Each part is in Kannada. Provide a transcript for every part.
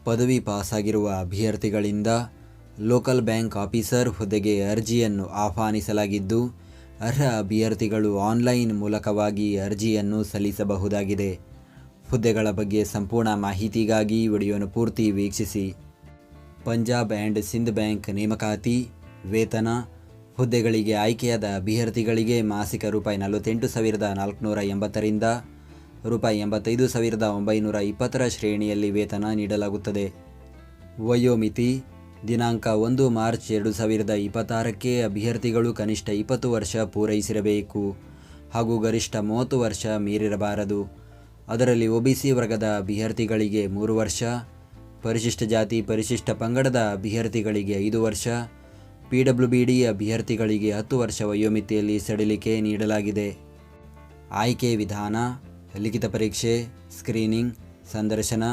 ಪದವಿ ಪಾಸಾಗಿರುವ ಅಭ್ಯರ್ಥಿಗಳಿಂದ ಲೋಕಲ್ ಬ್ಯಾಂಕ್ ಆಫೀಸರ್ ಹುದ್ದೆಗೆ ಅರ್ಜಿಯನ್ನು ಆಹ್ವಾನಿಸಲಾಗಿದ್ದು, ಅರ್ಹ ಅಭ್ಯರ್ಥಿಗಳು ಆನ್ಲೈನ್ ಮೂಲಕವಾಗಿ ಅರ್ಜಿಯನ್ನು ಸಲ್ಲಿಸಬಹುದಾಗಿದೆ. ಹುದ್ದೆಗಳ ಬಗ್ಗೆ ಸಂಪೂರ್ಣ ಮಾಹಿತಿಗಾಗಿ ವಿಡಿಯೋನ ಪೂರ್ತಿ ವೀಕ್ಷಿಸಿ. ಪಂಜಾಬ್ ಆ್ಯಂಡ್ ಸಿಂಧ್ ಬ್ಯಾಂಕ್ ನೇಮಕಾತಿ. ವೇತನ. ಹುದ್ದೆಗಳಿಗೆ ಆಯ್ಕೆಯಾದ ಅಭ್ಯರ್ಥಿಗಳಿಗೆ ಮಾಸಿಕ ₹48,480 ರಿಂದ ₹85,920 ಶ್ರೇಣಿಯಲ್ಲಿ ವೇತನ ನೀಡಲಾಗುತ್ತದೆ. ವಯೋಮಿತಿ. ದಿನಾಂಕ 1 ಮಾರ್ಚ್ 2026ಕ್ಕೆ ಅಭ್ಯರ್ಥಿಗಳು ಕನಿಷ್ಠ 20 ವರ್ಷ ಪೂರೈಸಿರಬೇಕು ಹಾಗೂ ಗರಿಷ್ಠ 30 ವರ್ಷ ಮೀರಿರಬಾರದು. ಅದರಲ್ಲಿ OBC ವರ್ಗದ ಅಭ್ಯರ್ಥಿಗಳಿಗೆ 3 ವರ್ಷ, ಪರಿಶಿಷ್ಟ ಜಾತಿ ಪರಿಶಿಷ್ಟ ಪಂಗಡದ ಅಭ್ಯರ್ಥಿಗಳಿಗೆ 5 ವರ್ಷ, PWBD ಅಭ್ಯರ್ಥಿಗಳಿಗೆ 10 ವರ್ಷ ವಯೋಮಿತಿಯಲ್ಲಿ ಸಡಿಲಿಕೆ ನೀಡಲಾಗಿದೆ. ಆಯ್ಕೆ ವಿಧಾನ: ಲಿಖಿತ ಪರೀಕ್ಷೆ, ಸ್ಕ್ರೀನಿಂಗ್, ಸಂದರ್ಶನ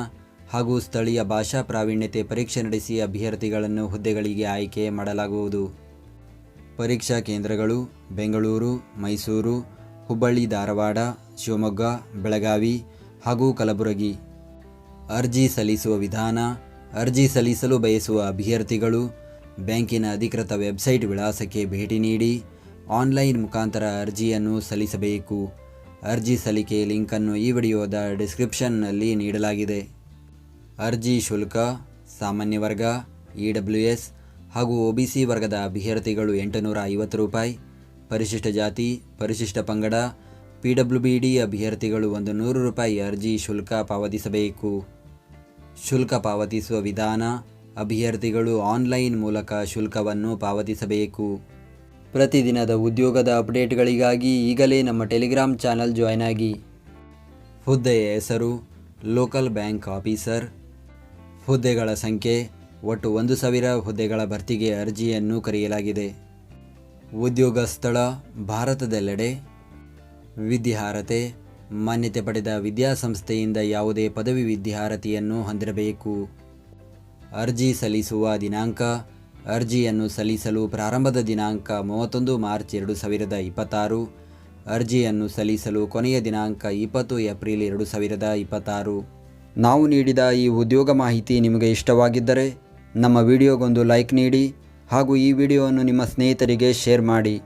ಹಾಗೂ ಸ್ಥಳೀಯ ಭಾಷಾ ಪ್ರಾವೀಣ್ಯತೆ ಪರೀಕ್ಷೆ ನಡೆಸಿ ಅಭ್ಯರ್ಥಿಗಳನ್ನು ಹುದ್ದೆಗಳಿಗೆ ಆಯ್ಕೆ ಮಾಡಲಾಗುವುದು. ಪರೀಕ್ಷಾ ಕೇಂದ್ರಗಳು: ಬೆಂಗಳೂರು, ಮೈಸೂರು, ಹುಬ್ಬಳ್ಳಿ, ಧಾರವಾಡ, ಶಿವಮೊಗ್ಗ, ಬೆಳಗಾವಿ ಹಾಗೂ ಕಲಬುರಗಿ. ಅರ್ಜಿ ಸಲ್ಲಿಸುವ ವಿಧಾನ: ಅರ್ಜಿ ಸಲ್ಲಿಸಲು ಬಯಸುವ ಅಭ್ಯರ್ಥಿಗಳು ಬ್ಯಾಂಕಿನ ಅಧಿಕೃತ ವೆಬ್ಸೈಟ್ ವಿಳಾಸಕ್ಕೆ ಭೇಟಿ ನೀಡಿ ಆನ್ಲೈನ್ ಮುಖಾಂತರ ಅರ್ಜಿಯನ್ನು ಸಲ್ಲಿಸಬೇಕು. ಅರ್ಜಿ ಸಲ್ಲಿಕೆ ಲಿಂಕನ್ನು ಈ ವಿಡಿಯೋದ ಡಿಸ್ಕ್ರಿಪ್ಷನ್ನಲ್ಲಿ ನೀಡಲಾಗಿದೆ. ಅರ್ಜಿ ಶುಲ್ಕ: ಸಾಮಾನ್ಯ ವರ್ಗ, EWS ಹಾಗೂ OBC ವರ್ಗದ ಅಭ್ಯರ್ಥಿಗಳು ₹850, ಪರಿಶಿಷ್ಟ ಜಾತಿ ಪರಿಶಿಷ್ಟ ಪಂಗಡ PWBD ಅಭ್ಯರ್ಥಿಗಳು ₹100 ಅರ್ಜಿ ಶುಲ್ಕ ಪಾವತಿಸಬೇಕು. ಶುಲ್ಕ ಪಾವತಿಸುವ ವಿಧಾನ: ಅಭ್ಯರ್ಥಿಗಳು ಆನ್ಲೈನ್ ಮೂಲಕ ಶುಲ್ಕವನ್ನು ಪಾವತಿಸಬೇಕು. ಪ್ರತಿದಿನದ ಉದ್ಯೋಗದ ಅಪ್ಡೇಟ್ಗಳಿಗಾಗಿ ಈಗಲೇ ನಮ್ಮ ಟೆಲಿಗ್ರಾಮ್ ಚಾನಲ್ ಜಾಯ್ನ್ ಆಗಿ. ಹುದ್ದೆಯ ಹೆಸರು: ಲೋಕಲ್ ಬ್ಯಾಂಕ್ ಆಫೀಸರ್. ಹುದ್ದೆಗಳ ಸಂಖ್ಯೆ: ಒಟ್ಟು 1,000 ಹುದ್ದೆಗಳ ಭರ್ತಿಗೆ ಅರ್ಜಿಯನ್ನು ಕರೆಯಲಾಗಿದೆ. ಉದ್ಯೋಗ ಸ್ಥಳ: ಭಾರತದೆಲ್ಲೆಡೆ. ವಿದ್ಯಾರ್ಹತೆ: ಮಾನ್ಯತೆ ಪಡೆದ ವಿದ್ಯಾಸಂಸ್ಥೆಯಿಂದ ಯಾವುದೇ ಪದವಿ ವಿದ್ಯಾರ್ಹತೆಯನ್ನು ಹೊಂದಿರಬೇಕು. ಅರ್ಜಿ ಸಲ್ಲಿಸುವ ದಿನಾಂಕ: ಅರ್ಜಿಯನ್ನು ಸಲ್ಲಿಸಲು ಪ್ರಾರಂಭದ ದಿನಾಂಕ 31 ಮಾರ್ಚ್ 2026. ಅರ್ಜಿಯನ್ನು ಸಲ್ಲಿಸಲು ಕೊನೆಯ ದಿನಾಂಕ 20 ಏಪ್ರಿಲ್ 2026. ನಾವು ನೀಡಿದ ಈ ಉದ್ಯೋಗ ಮಾಹಿತಿ ನಿಮಗೆ ಇಷ್ಟವಾಗಿದ್ದರೆ ನಮ್ಮ ವಿಡಿಯೋಗೊಂದು ಲೈಕ್ ನೀಡಿ ಹಾಗೂ ಈ ವಿಡಿಯೋವನ್ನು ನಿಮ್ಮ ಸ್ನೇಹಿತರಿಗೆ ಶೇರ್ ಮಾಡಿ.